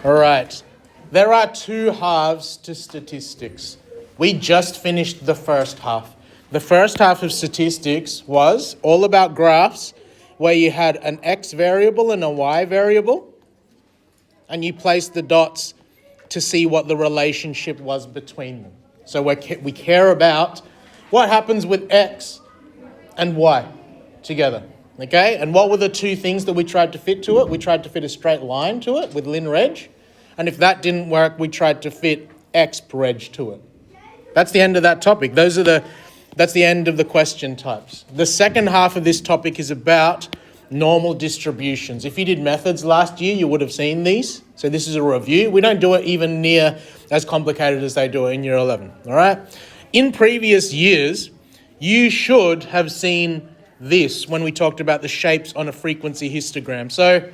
All right. There are two halves to statistics. We just finished the first half. The first half of statistics was all about graphs where you had an x variable and a y variable, and you placed the dots to see what the relationship was between them. So we care about what happens with x and y together. Okay? And what were the two things that we tried to fit to it? We tried to fit a straight line to it with lin-reg. And if that didn't work, we tried to fit x-reg to it. That's the end of that topic. That's the end of the question types. The second half of this topic is about normal distributions. If you did methods last year, you would have seen these. So this is a review. We don't do it even near as complicated as they do it in year 11. All right? In previous years, you should have seen this when we talked about the shapes on a frequency histogram. So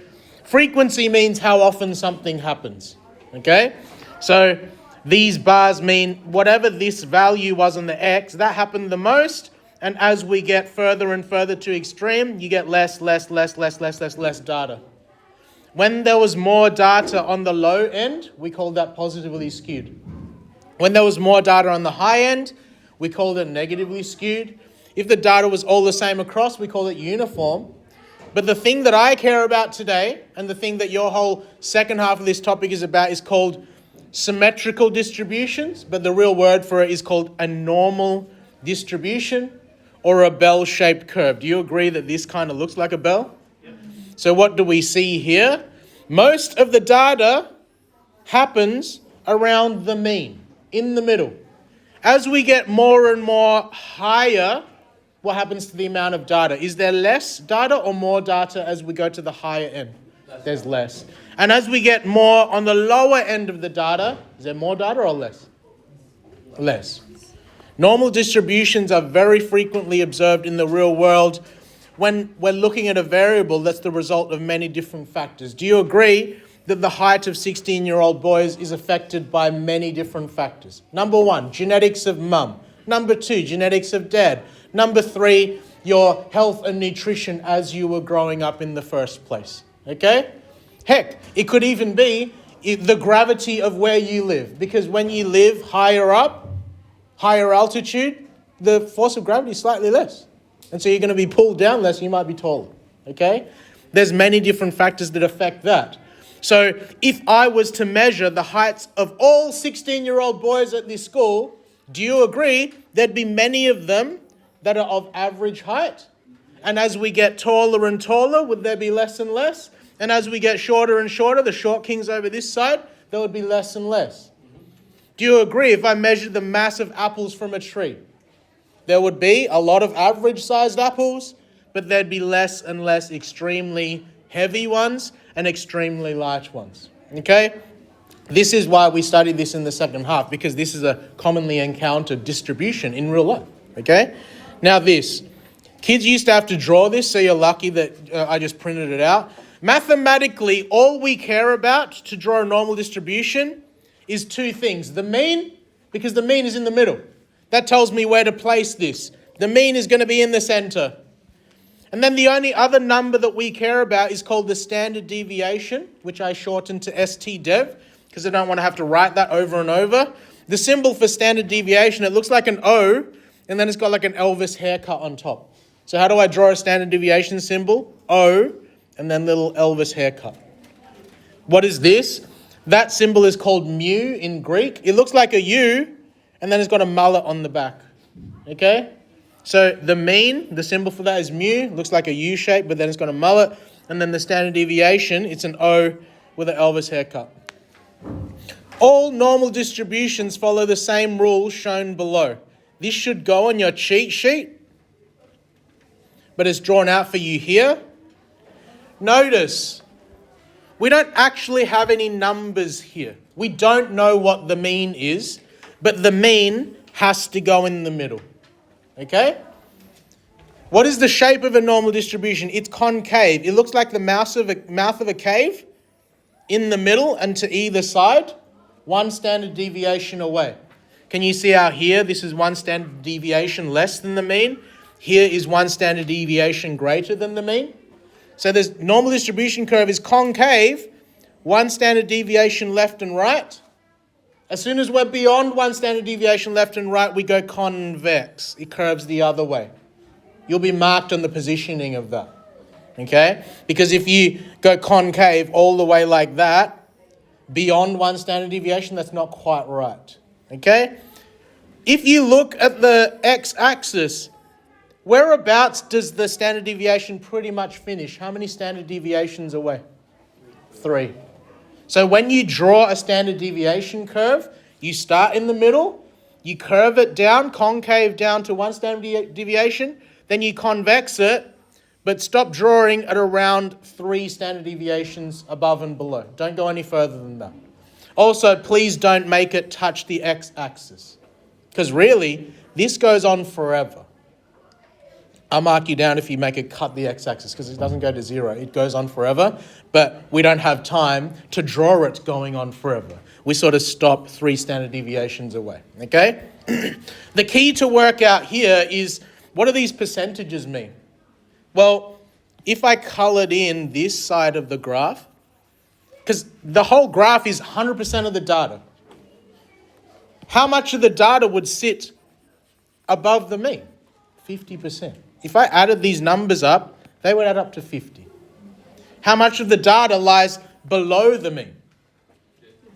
frequency means how often something happens. Okay? So these bars mean whatever this value was on the x, that happened the most. And as we get further and further to extreme, you get less data. When there was more data on the low end, we called that positively skewed. When there was more data on the high end, we called it negatively skewed. If the data was all the same across, we call it uniform. But the thing that I care about today, and the thing that your whole second half of this topic is about, is called symmetrical distributions, but the real word for it is called a normal distribution or a bell-shaped curve. Do you agree that this kind of looks like a bell? Yep. So what do we see here? Most of the data happens around the mean, in the middle. As we get more and more higher, what happens to the amount of data? Is there less data or more data as we go to the higher end? There's less. And as we get more on the lower end of the data, is there more data or less? Less. Normal distributions are very frequently observed in the real world when we're looking at a variable that's the result of many different factors. Do you agree that the height of 16-year-old boys is affected by many different factors? Number one, genetics of mum. Number two, genetics of dad. Number three, your health and nutrition as you were growing up in the first place. Okay? Heck, it could even be the gravity of where you live. Because when you live higher up, higher altitude, the force of gravity is slightly less. And so you're going to be pulled down less, you might be taller. Okay? There's many different factors that affect that. So if I was to measure the heights of all 16-year-old boys at this school, do you agree there'd be many of them that are of average height? And as we get taller and taller, would there be less and less? And as we get shorter and shorter, the short kings over this side, there would be less and less. Do you agree if I measured the mass of apples from a tree? There would be a lot of average-sized apples, but there'd be less and less extremely heavy ones and extremely light ones. Okay? This is why we studied this in the second half, because this is a commonly encountered distribution in real life. Okay? Now this. Kids used to have to draw this, so you're lucky that I just printed it out. Mathematically, all we care about to draw a normal distribution is two things. The mean, because the mean is in the middle. That tells me where to place this. The mean is going to be in the center. And then the only other number that we care about is called the standard deviation, which I shortened to STDev, because I don't want to have to write that over and over. The symbol for standard deviation, it looks like an O, and then it's got like an Elvis haircut on top. So how do I draw a standard deviation symbol? O, and then little Elvis haircut. What is this? That symbol is called mu in Greek. It looks like a U, and then it's got a mullet on the back. Okay? So the mean, the symbol for that is mu. Looks like a U shape, but then it's got a mullet. And then the standard deviation, it's an O with an Elvis haircut. All normal distributions follow the same rules shown below. This should go on your cheat sheet, but it's drawn out for you here. Notice, we don't actually have any numbers here. We don't know what the mean is, but the mean has to go in the middle. Okay? What is the shape of a normal distribution? It's concave. It looks like the mouth of a cave in the middle and to either side, one standard deviation away. Can you see how here this is one standard deviation less than the mean? Here is one standard deviation greater than the mean. So this normal distribution curve is concave, 1 standard deviation left and right. As soon as we're beyond 1 standard deviation left and right, we go convex. It curves the other way. You'll be marked on the positioning of that. Okay? Because if you go concave all the way like that, beyond 1 standard deviation, that's not quite right. Okay? If you look at the x-axis, whereabouts does the standard deviation pretty much finish? How many standard deviations away? 3. So when you draw a standard deviation curve, you start in the middle, you curve it down, concave down to 1 standard deviation, then you convex it, but stop drawing at around 3 standard deviations above and below. Don't go any further than that. Also, please don't make it touch the x-axis, because really, this goes on forever. I'll mark you down if you make it cut the x-axis, because it doesn't go to 0. It goes on forever, but we don't have time to draw it going on forever. We sort of stop 3 standard deviations away, okay? The key to work out here is, what do these percentages mean? Well, if I colored in this side of the graph, because the whole graph is 100% of the data, how much of the data would sit above the mean? 50%. If I added these numbers up, they would add up to 50. How much of the data lies below the mean?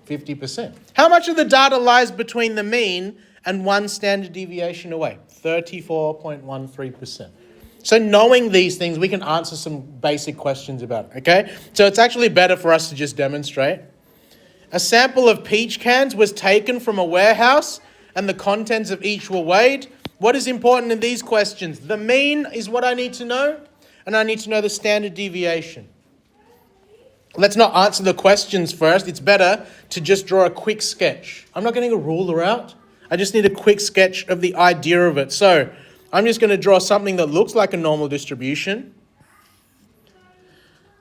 50%. How much of the data lies between the mean and 1 standard deviation away? 34.13%. So knowing these things, we can answer some basic questions about it, okay? So it's actually better for us to just demonstrate. A sample of peach cans was taken from a warehouse and the contents of each were weighed. What is important in these questions? The mean is what I need to know, and I need to know the standard deviation. Let's not answer the questions first. It's better to just draw a quick sketch. I'm not getting a ruler out. I just need a quick sketch of the idea of it. So I'm just going to draw something that looks like a normal distribution.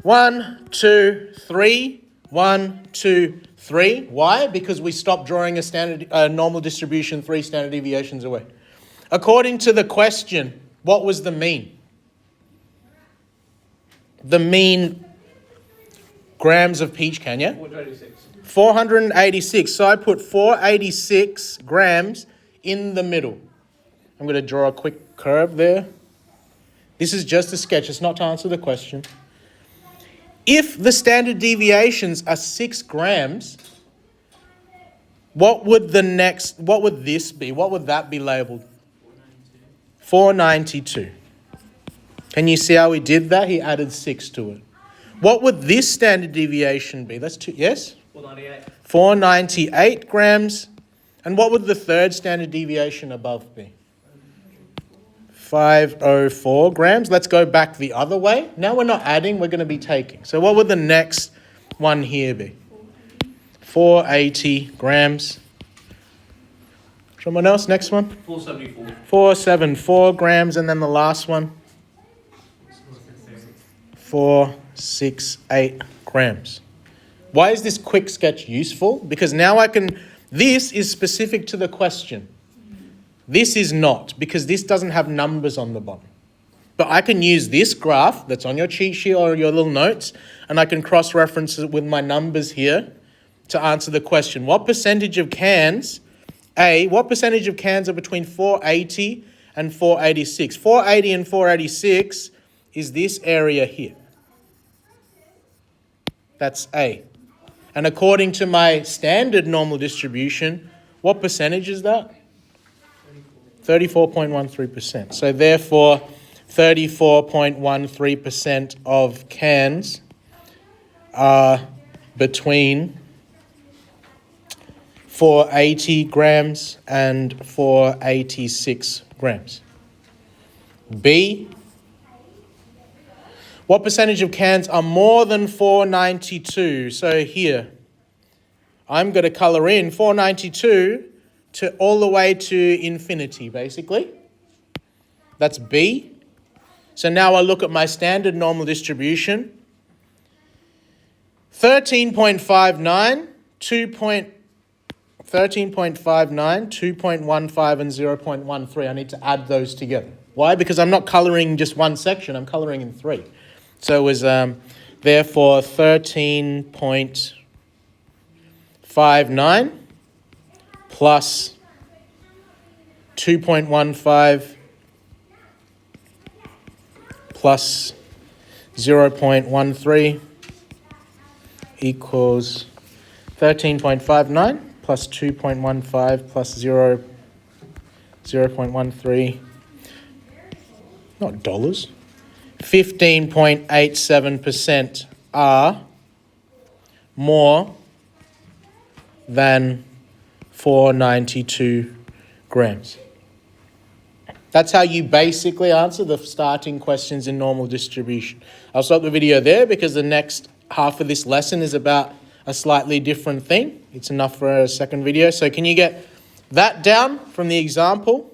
1, 2, 3. 1, 2, 3. Why? Because we stopped drawing a normal distribution 3 standard deviations away. According to the question, what was the mean? The mean grams of peach can, yeah? 486. 486. So I put 486 grams in the middle. I'm going to draw a quick curve there. This is just a sketch. It's not to answer the question. If the standard deviations are 6 grams, what would this be? What would that be labeled? 492. Can you see how he did that? He added 6 to it. What would this standard deviation be? That's 2, yes? 498. 498 grams. And what would the third standard deviation above be? 504 grams. Let's go back the other way. Now we're not adding, we're going to be taking. So what would the next one here be? 480 grams. Someone else? Next one? 474. 474 grams. And then the last one? 468 grams. Why is this quick sketch useful? Because now this is specific to the question. This is not, because this doesn't have numbers on the bottom. But I can use this graph that's on your cheat sheet or your little notes, and I can cross-reference it with my numbers here to answer the question. What percentage of cans are between 480 and 486? 480 and 486 is this area here. That's A. And according to my standard normal distribution, what percentage is that? 34.13%. So therefore, 34.13% of cans are between 480 grams and 486 grams. B, what percentage of cans are more than 492? So here, I'm going to colour in 492 to all the way to infinity, basically. That's B. So now I look at my standard normal distribution. 13.59, 2.15, 2.15, and 0.13. I need to add those together. Why? Because I'm not colouring just one section, I'm colouring in 3. So it was Therefore, 13.59 plus 2.15 plus 0.13 equals 13.59 plus 2.15 plus 0.13, not dollars, 15.87% are more than 492 grams. That's how you basically answer the starting questions in normal distribution. I'll stop the video there because the next half of this lesson is about a slightly different thing. It's enough for a second video. So can you get that down from the example?